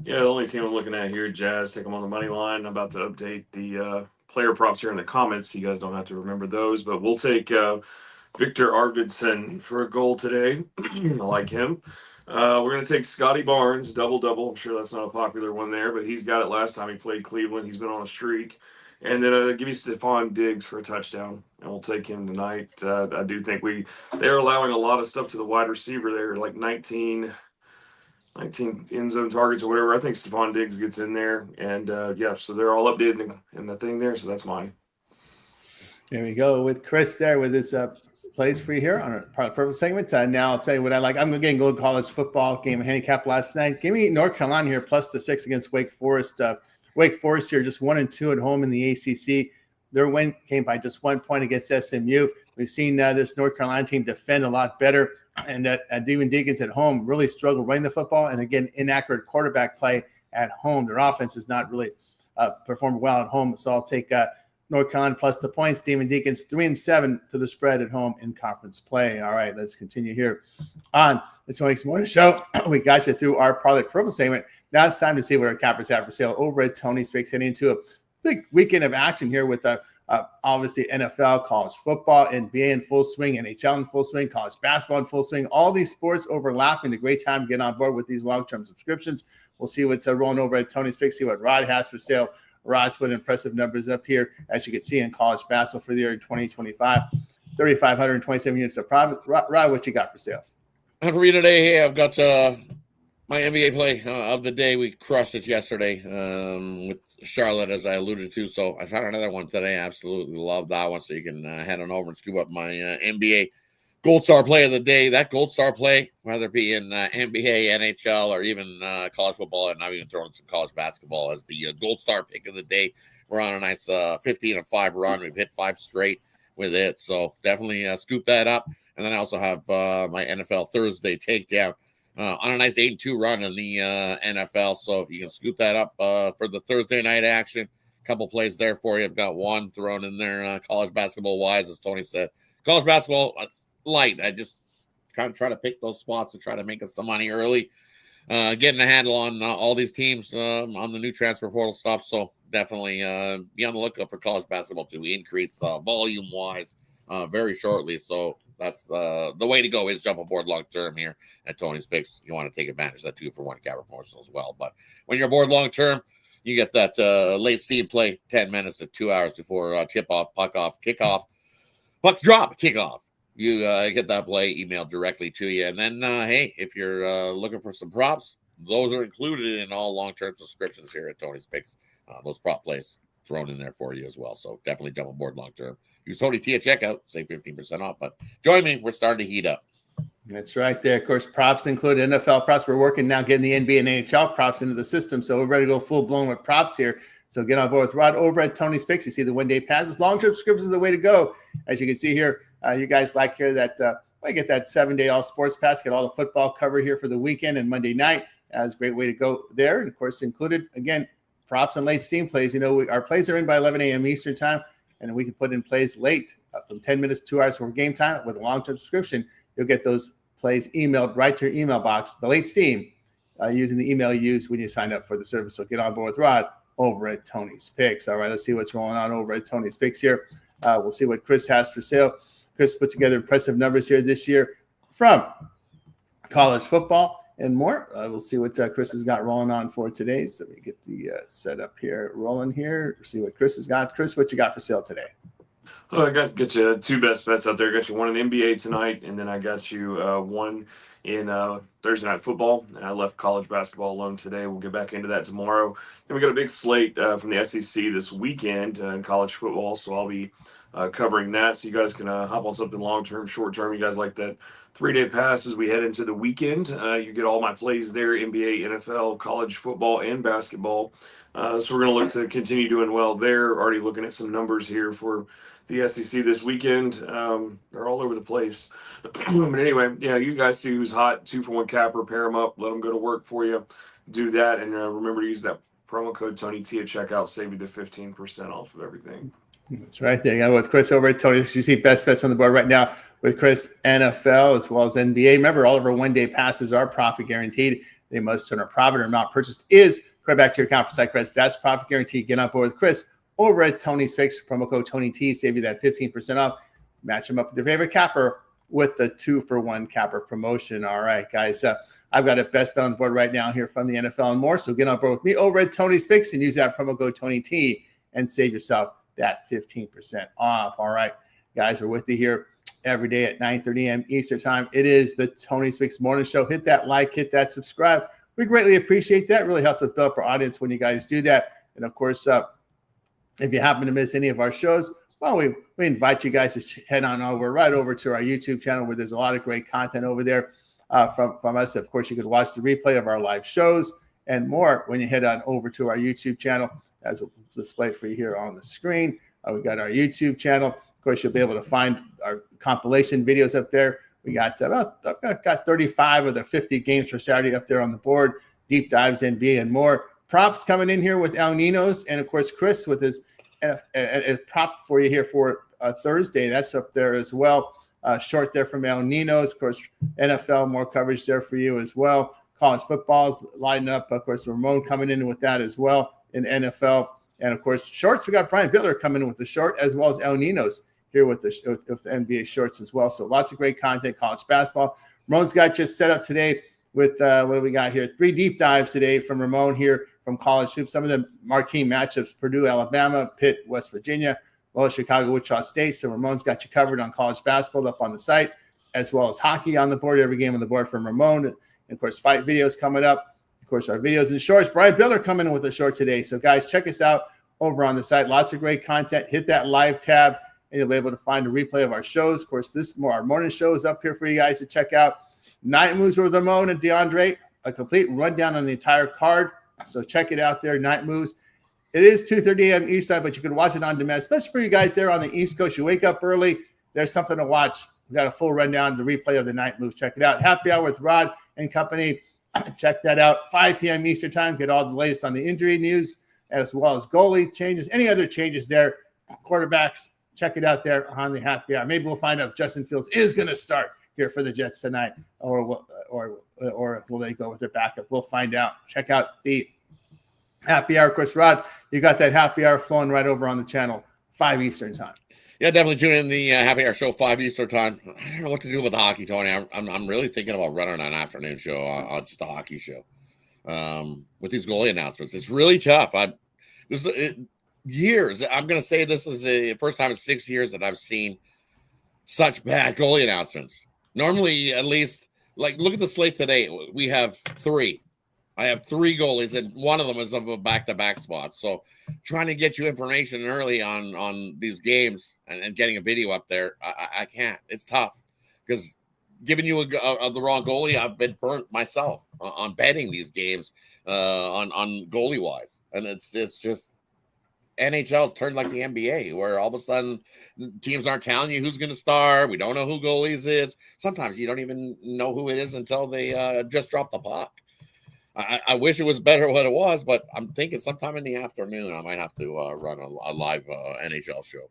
Yeah, the only team I'm looking at here, Jazz, take them on the money line. I'm about to update the player props here in the comments. You guys don't have to remember those, but we'll take Victor Arvidsson for a goal today. I like him. We're going to take Scotty Barnes, double-double. I'm sure that's not a popular one there, but he's got it last time he played Cleveland. He's been on a streak. And then give me Stephon Diggs for a touchdown, and we'll take him tonight. I do think they're allowing a lot of stuff to the wide receiver there, like 19 end zone targets or whatever. I think Stephon Diggs gets in there. And, so they're all updated in the thing there, so that's mine. There we go with Chris there with his plays for you here on our purple segment. Now I'll tell you what I like. I'm going to go college football game handicap last night. Give me North Carolina here plus the 6 against Wake Forest. Wake Forest here just 1-2 at home in the ACC. Their win came by just 1 point against SMU. We've seen this North Carolina team defend a lot better. And Devin Deacons at home really struggled running the football. And again, inaccurate quarterback play at home. Their offense is not really performed well at home. So I'll take North Carolina plus the points. Devin Deacons 3-7 to the spread at home in conference play. All right, let's continue here on the 20 Morning Show. We got you through our parlay purple segment. Now it's time to see what our cappers have for sale over at Tony Speaks, heading into a big weekend of action here with obviously NFL, college football, NBA in full swing, NHL in full swing, college basketball in full swing, all these sports overlapping. A great time to get on board with these long-term subscriptions. We'll see what's rolling over at Tony Speaks, see what Rod has for sale. Rod's put impressive numbers up here, as you can see in college basketball for the year 2025. 3,527 units of profit. Rod, what you got for sale? And for me today, hey, I've got my NBA play of the day. We crushed it yesterday with Charlotte, as I alluded to. So I found another one today. I absolutely love that one. So you can head on over and scoop up my NBA Gold Star play of the day. That Gold Star play, whether it be in NBA, NHL, or even college football, and I'm even throwing some college basketball as the Gold Star pick of the day. We're on a nice 15-5 run. We've hit 5 straight with it. So definitely scoop that up. And then I also have my NFL Thursday takedown on a nice 8-2 run in the NFL. So if you can scoop that up for the Thursday night action, a couple plays there for you. I've got one thrown in there college basketball wise, as Tony said. College basketball, light. I just kind of try to pick those spots to try to make us some money early. Getting a handle on all these teams on the new transfer portal stuff. So definitely be on the lookout for college basketball to increase volume wise very shortly. So that's the way to go is jump aboard long term here at Tony's Picks. You want to take advantage of that 2-for-1 cap promotion as well. But when you're aboard long term, you get that late steam play 10 minutes to 2 hours before tip off, puck off, kickoff, puck drop, kickoff. You get that play emailed directly to you. And then, hey, if you're looking for some props, those are included in all long-term subscriptions here at Tony's Picks. Those prop plays thrown in there for you as well. So definitely jump aboard long-term. Use Tony T at checkout, save 15% off. But join me. We're starting to heat up. That's right there. Of course, props include NFL props. We're working now getting the NBA and NHL props into the system. So we're ready to go full-blown with props here. So get on board with Rod over at Tony's Picks. You see the one-day passes. Long-term subscriptions is the way to go. As you can see here, you guys like here that I get that 7-day all sports pass, get all the football covered here for the weekend and Monday night. That's a great way to go there. And, of course, included, again, props and late steam plays. You know, our plays are in by 11 a.m. Eastern time, and we can put in plays late from 10 minutes to 2 hours before game time. With a long-term subscription, you'll get those plays emailed right to your email box, the late steam, using the email you use when you sign up for the service. So get on board with Rod over at Tony's Picks. All right, let's see what's going on over at Tony's Picks here. We'll see what Chris has for sale. Chris put together impressive numbers here this year from college football and more. We'll see what Chris has got rolling on for today. So let me get the setup here rolling here. See what Chris has got. Chris, what you got for sale today? Oh, I got you two best bets out there. Got you one in NBA tonight, and then I got you one in Thursday night football. And I left college basketball alone today. We'll get back into that tomorrow. Then we got a big slate from the SEC this weekend in college football, so I'll be covering that. So you guys can hop on something long term, short term. You guys like that 3-day pass as we head into the weekend. You get all my plays there: NBA, NFL, college football, and basketball. So we're going to look to continue doing well there. Already looking at some numbers here for the SEC this weekend. They're all over the place. But anyway, yeah, you guys see who's hot. 2-for-1 capper, pair them up, let them go to work for you. Do that. And remember to use that promo code Tony T at checkout, save you the 15% off of everything. That's right there. Yeah, with Chris over at Tony. You see best bets on the board right now with Chris, NFL as well as NBA. Remember, all of our one-day passes are profit guaranteed. They must turn a profit or amount purchased is credit back to your account for site credits. That's profit guaranteed. Get on board with Chris over at Tony's Picks. Promo code Tony T, save you that 15% off. Match them up with your favorite capper with the 2-for-1 capper promotion. All right, guys. I've got a best bet on the board right now here from the NFL and more. So get on board with me over at Tony's Picks and use that promo code Tony T and save yourself that 15% off. All right, guys, we're with you here every day at 9:30 a.m. Eastern time. It is the Tony's Picks Morning Show. Hit that like, hit that subscribe. We greatly appreciate that. It really helps us build up our audience when you guys do that. And of course, if you happen to miss any of our shows, well, we invite you guys to head on right over to our YouTube channel where there's a lot of great content over there from us. Of course, you could watch the replay of our live shows and more when you head on over to our YouTube channel, as we'll display for you here on the screen. We got our YouTube channel. Of course, you'll be able to find our compilation videos up there. We got 35 of the 50 games for Saturday up there on the board. Deep dives, NBA, and more. Props coming in here with El Ninos, and of course, Chris with his prop for you here for Thursday. That's up there as well. Short there from El Ninos. Of course, NFL, more coverage there for you as well. College football's lining up. Of course, Ramon coming in with that as well in NFL. And of course, shorts, we got Brian Bittler coming in with the short, as well as El Ninos here with the NBA shorts as well. So lots of great content, college basketball. Ramon's got just set up today with what do we got here? 3 deep dives today from Ramon here from college hoops. Some of the marquee matchups: Purdue, Alabama; Pitt, West Virginia; Chicago, Wichita State. So Ramon's got you covered on college basketball up on the site, as well as hockey on the board. Every game on the board from Ramon. And of course, fight videos coming up. Of course, our videos and shorts. Brian Bittler coming in with a short today. So guys, check us out over on the site. Lots of great content. Hit that live tab, and you'll be able to find a replay of our shows. Of course, our morning show is up here for you guys to check out. Night Moves with Ramon and DeAndre, a complete rundown on the entire card. So check it out there, Night Moves. It is 2:30 a.m. East side, but you can watch it on demand, especially for you guys there on the East Coast. You wake up early, there's something to watch. We got a full rundown, the replay of the Night Moves. Check it out. Happy Hour with Rod and Company. Check that out. 5 p.m. Eastern time. Get all the latest on the injury news, as well as goalie changes, any other changes there, quarterbacks. Check it out there on the Happy Hour. Maybe we'll find out if Justin Fields is going to start here for the Jets tonight, or will they go with their backup? We'll find out. Check out the Happy Hour. Of course, Rod, you got that Happy Hour flowing right over on the channel, 5 Eastern time. Yeah, definitely tune in the Happy Hour show, 5 Eastern time. I don't know what to do with the hockey, Tony. I'm really thinking about running an afternoon show on just a hockey show with these goalie announcements. It's really tough. Years. I'm going to say this is the first time in 6 years that I've seen such bad goalie announcements. Normally, at least, like, look at the slate today. We have 3. I have 3 goalies, and one of them is of a back-to-back spot. So trying to get you information early on these games and getting a video up there, I can't. It's tough because giving you the wrong goalie, I've been burnt myself on betting these games on goalie-wise. And it's just NHL's turned like the NBA, where all of a sudden teams aren't telling you who's going to start. We don't know who goalies is. Sometimes you don't even know who it is until they just drop the puck. I wish it was better what it was, but I'm thinking sometime in the afternoon I might have to run a live NHL show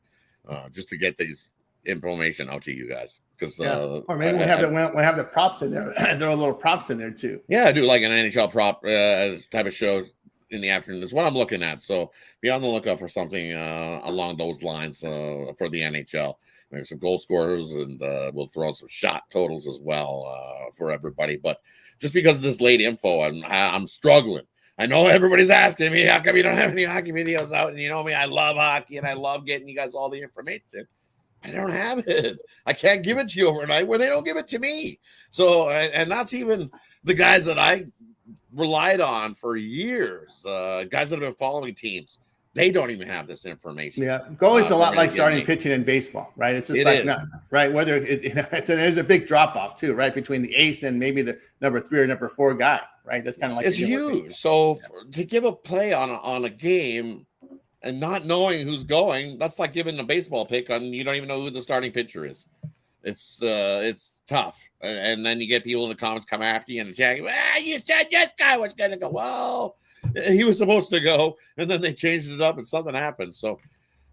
just to get these information out to you guys. Because or maybe we have the props in there. There are little props in there too. Yeah, I do like an NHL prop type of show in the afternoon. That's what I'm looking at. So be on the lookout for something along those lines for the NHL. Maybe some goal scorers, and we'll throw in some shot totals as well for everybody. But just because of this late info, I'm struggling. I know everybody's asking me, how come you don't have any hockey videos out? And you know me, I love hockey, and I love getting you guys all the information. I don't have it. I can't give it to you overnight where they don't give it to me. So, and that's even the guys that I relied on for years, guys that have been following teams. They don't even have this information. Yeah, goalie's a lot like starting pitching in baseball, right? It's just right. Whether it's a big drop off too, right, between the ace and maybe the number 3 or number 4 guy, right? That's kind of like it's huge. So to give a play on a game and not knowing who's going, that's like giving a baseball pick on you don't even know who the starting pitcher is. It's tough, and then you get people in the comments come after you and attack you. You said this guy was going to go. Well, he was supposed to go, and then they changed it up, and something happened. So I'm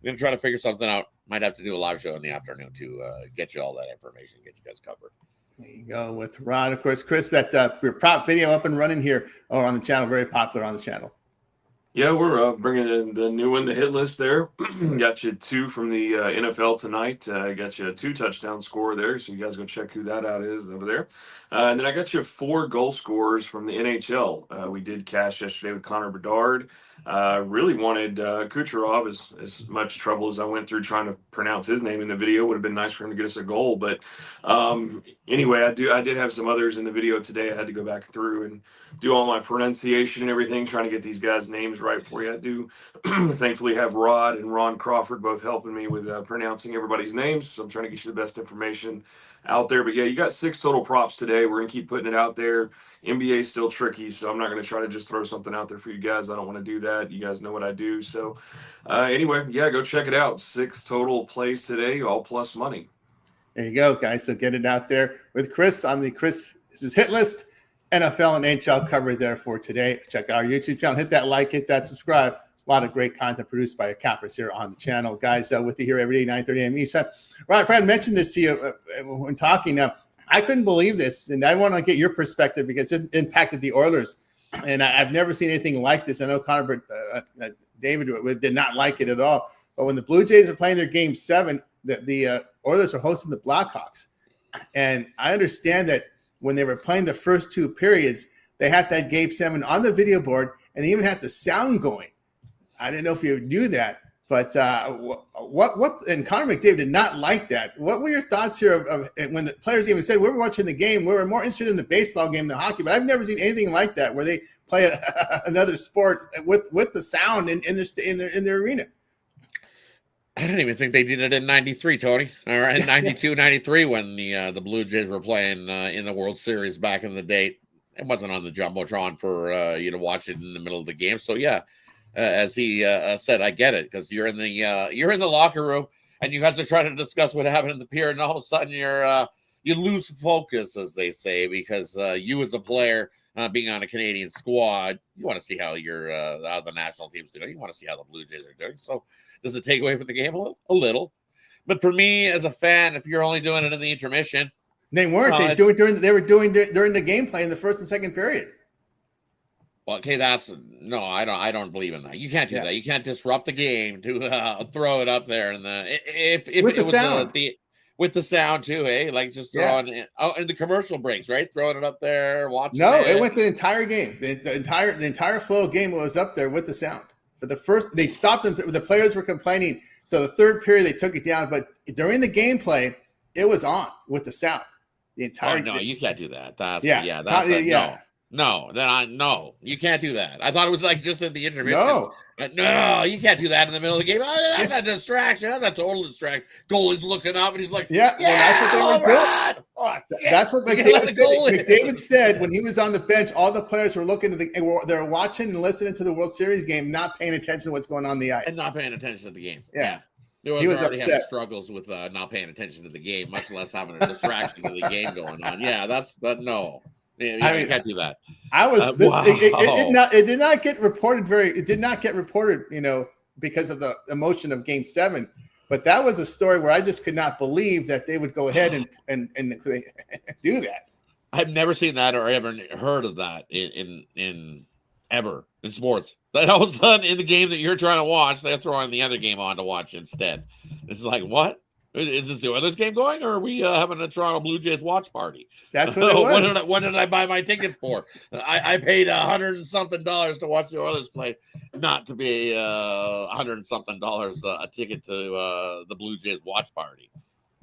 going to try to figure something out. Might have to do a live show in the afternoon to get you all that information, get you guys covered. There you go with Rod. Of course, Chris, that your prop video up and running here on the channel, very popular on the channel. Yeah, we're bringing in the new one, the hit list there. Got you 2 from the NFL tonight. Got you a 2 touchdown score there, so you guys go check who that out is over there. And then I got you 4 goal scorers from the NHL. We did cash yesterday with Connor Bedard. Really wanted Kucherov as much trouble as I went through trying to pronounce his name in the video. Would have been nice for him to get us a goal. But anyway, I did have some others in the video today. I had to go back through and do all my pronunciation and everything, trying to get these guys' names right for you. I do thankfully have Rod and Ron Crawford both helping me with pronouncing everybody's names. So I'm trying to get you the best information out there. But yeah, you got 6 total props today. We're going to keep putting it out there. NBA is still tricky, so I'm not going to try to just throw something out there for you guys. I don't want to do that. You guys know what I do. So anyway, yeah, go check it out. 6 total plays today, all plus money. There you go, guys. So get it out there with Chris on the this is Hit List, NFL and NHL covered there for today. Check out our YouTube channel. Hit that like, hit that subscribe. A lot of great content produced by cappers here on the channel. Guys, with you here every day, 9:30 a.m. Eastern. Right, Fred mentioned this to you when talking. I couldn't believe this, and I want to get your perspective because it impacted the Oilers. And I've never seen anything like this. I know Connor David did not like it at all. But when the Blue Jays are playing their Game 7, the Oilers are hosting the Blackhawks. And I understand that when they were playing the first 2 periods, they had that Game 7 on the video board and they even had the sound going. I didn't know if you knew that, but what and Connor McDavid did not like that. What were your thoughts here of when the players even said we were watching the game, we were more interested in the baseball game than hockey, but I've never seen anything like that where they play another sport with the sound in their arena. I didn't even think they did it in 93, Tony. All right, 92, 93 when the Blue Jays were playing in the World Series back in the day. It wasn't on the Jumbotron for you to watch it in the middle of the game. So yeah, as he said, I get it because you're in the locker room and you guys are trying to discuss what happened in the pier, and all of a sudden you lose focus, as they say, because you as a player being on a Canadian squad, you want to see how how the national team's doing. You want to see how the Blue Jays are doing. So does it take away from the game a little? But for me as a fan, if you're only doing it in the intermission, they weren't. They were doing it during the gameplay in the first and second period. Well, okay, I don't believe in that. You can't do that. You can't disrupt the game to throw it up there. And if it was sound. With the sound too, like just throwing it in the commercial breaks, right? Throwing it up there, watching. No, it went the entire game. The entire flow of game was up there with the sound. For the first, they stopped them. The players were complaining. So the third period they took it down, but during the gameplay, it was on with the sound. The entire. Oh, no, you can't do that. No, you can't do that. I thought it was like just in the intermission. No, you can't do that in the middle of the game. Oh, that's a distraction. That's a total distraction. Goalie's looking up and he's like, that's what they were doing. Oh, that's what McDavid said. McDavid said when he was on the bench, all the players were looking they're watching and listening to the World Series game, not paying attention to what's going on the ice. And not paying attention to the game. Yeah. He was already having struggles with not paying attention to the game, much less having a distraction to the game going on. Yeah, no. You can't do that. It did not get reported because of the emotion of Game 7. But that was a story where I just could not believe that they would go ahead and do that. I've never seen that or ever heard of that in ever in sports. That all of a sudden in the game that you're trying to watch, they're throwing the other game on to watch instead. It's like, what? Is this the Oilers game going, or are we having a Toronto Blue Jays watch party? That's what it was. What did I buy my tickets for? I paid $100 and something to watch the Oilers play, not to be $100 and something a ticket to the Blue Jays watch party.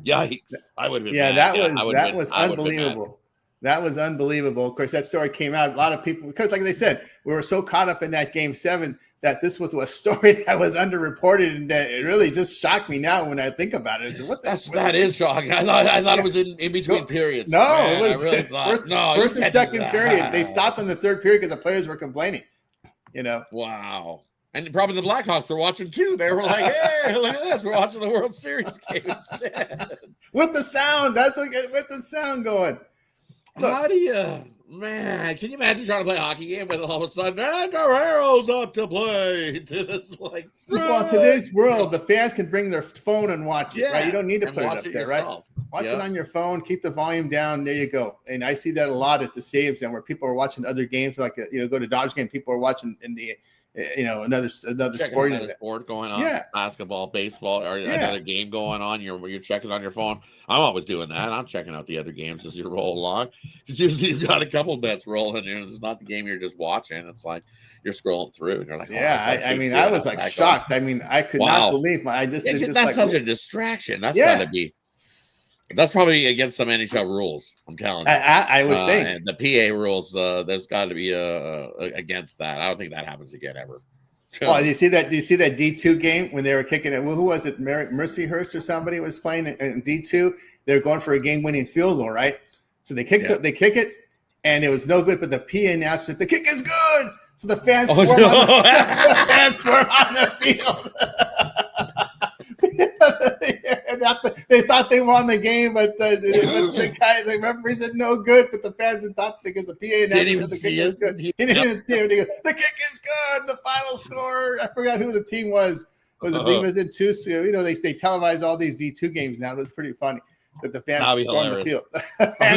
Yikes! I would have been mad. That was unbelievable. That was unbelievable. Of course, that story came out. A lot of people, because like they said, we were so caught up in that Game 7 that this was a story that was underreported, and that it really just shocked me now when I think about it. I said, that is shocking. I thought it was in between periods. No, man, it was really thought, first and second period. They stopped in the third period because the players were complaining. Wow. And probably the Blackhawks were watching too. They were like, "Hey, look at this! We're watching the World Series game instead." With the sound, with the sound going. Look, how do you, man? Can you imagine trying to play a hockey game with all of a sudden Guerrero's up to play? It's like, well, in today's world, the fans can bring their phone and watch it. Right? You don't need to put it up there, yourself. Right? Watch it on your phone. Keep the volume down. There you go. And I see that a lot at the stadiums, and where people are watching other games, like go to Dodge game. People are watching in the another sport going on, basketball, baseball, or another game going on. You're checking on your phone. I'm always doing that. I'm checking out the other games as you roll along. Because usually you've got a couple bets rolling, and it's not the game you're just watching. It's like you're scrolling through, and you're like, I was like shocked. I mean, I could not believe that's such a distraction. That's got to be. That's probably against some NHL rules. I'm telling you. I would think. And the PA rules, there's got to be against that. I don't think that happens again ever. Oh, do you see that D2 game when they were kicking it? Who was it? Mercyhurst or somebody was playing in D2. They were going for a game-winning field goal, right? So they kick it, and it was no good. But the PA announced that the kick is good. So the fans swarm on the field. They thought they won the game, but the referee said no good. But the fans thought because the PA announced the kick is good. He didn't even see it. He goes, the kick is good. The final score. I forgot who the team was. Was the team was in two? So, they televise all these D2 games now. It was pretty funny that the fans stormed the field.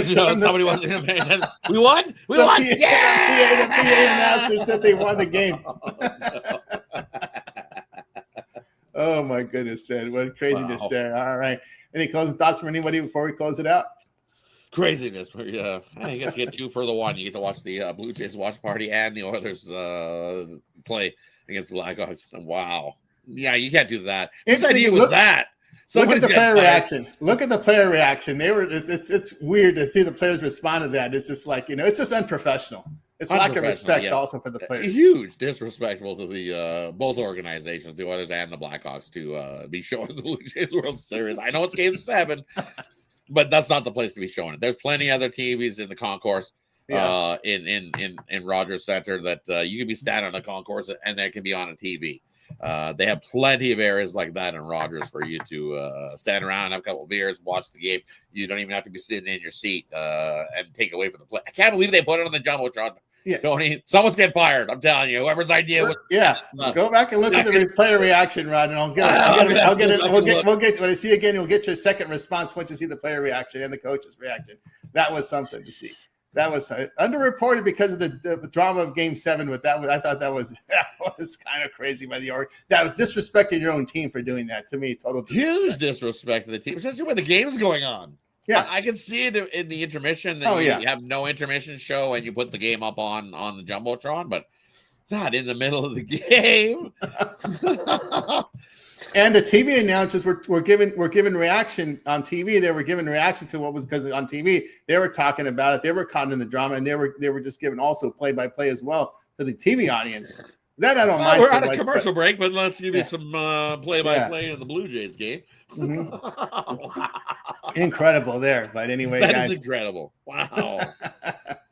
Somebody wasn't going to We won. We won. The PA announcer said they won the game. Oh my goodness, man! What craziness there! All right, any closing thoughts from anybody before we close it out? Craziness. I guess you get 2 for the 1. You get to watch the Blue Jays watch party and the Oilers play against the Blackhawks. Wow. Yeah, you can't do that. Whose idea was that? Look at the player reaction. Look at the player reaction. It's weird to see the players respond to that. It's just like it's just unprofessional. It's lack of respect also for the players. Huge disrespectful to the both organizations, the Oilers and the Blackhawks, to be showing the Blue Jays World Series. I know it's Game 7, but that's not the place to be showing it. There's plenty of other TVs in the concourse, in Rogers Center that you can be standing on the concourse and that can be on a TV. They have plenty of areas like that in Rogers for you to stand around, have a couple of beers, watch the game. You don't even have to be sitting in your seat and take away from the play. I can't believe they put it on the Jumbotron. Yeah. Someone's getting fired. I'm telling you, whoever's idea was. Yeah, go back and look at the player reaction, Rod, and I'll get it. We'll get when I see you again. You'll get your second response once you see the player reaction and the coach's reaction. That was something to see. That was underreported because of the drama of Game 7, but I thought that was kind of crazy by the org. That was disrespecting your own team for doing that. To me, total disrespect. Huge disrespect to the team, especially when the game's going on. Yeah, I can see it in the intermission. You have no intermission show, and you put the game up on the Jumbotron, but not in the middle of the game. And the TV announcers were given reaction on TV. They were given reaction to what was, because on TV they were talking about it. They were caught in the drama, and they were just given also play-by-play as well to the TV audience. That I don't mind. We're on a commercial break, but let's give you some play-by-play in the Blue Jays game. Mm-hmm. Incredible there, but anyway, that is incredible. Wow,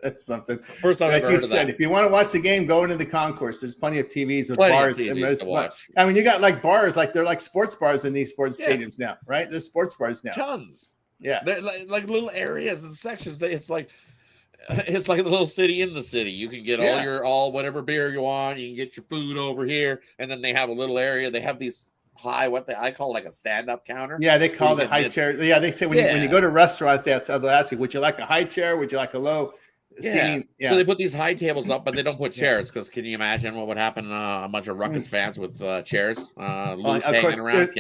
that's something. First time I've ever heard of that. If you want to watch the game, go into the concourse. There's plenty of TVs with bars to watch. I mean, you got like bars, like they're like sports bars in these sports stadiums now, right? There's sports bars now. Tons. Yeah, they're like little areas and sections. It's like a little city in the city. You can get all whatever beer you want. You can get your food over here, and then they have a little area. They have these I call like a stand-up counter. Yeah, they call it high chair. Yeah, they say when you go to restaurants, they'll ask you, would you like a high chair? Would you like a low seating? Yeah. So they put these high tables up, but they don't put chairs, because can you imagine what would happen? A bunch of Ruckus fans with chairs loose hanging around?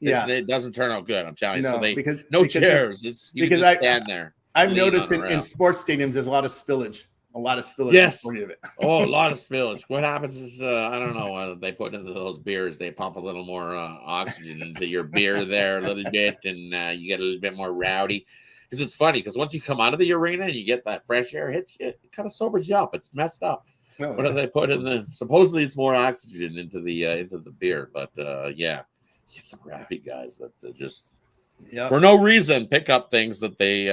It doesn't turn out good. I'm telling you. No, so because chairs. You can just stand there. I've noticed in sports stadiums, there's a lot of spillage. A lot of spillage. Yes. Of it. Oh, a lot of spillage. What happens is, I don't know, they put into those beers, they pump a little more oxygen into your beer there a little bit, and you get a little bit more rowdy. Because it's funny, because once you come out of the arena and you get that fresh air, it kind of sobers you up. It's messed up. Oh, What do they put in the? Supposedly, it's more oxygen into the beer, but yeah, get some rowdy guys that just for no reason pick up things that they.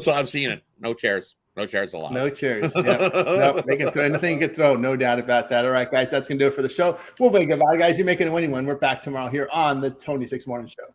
So I've seen it. No chairs allowed. No chairs. Yep. Nope. They can throw anything you can throw. No doubt about that. All right, guys, that's gonna do it for the show. We'll say goodbye, guys. You're making a winning one. We're back tomorrow here on the Tony 6 Morning Show.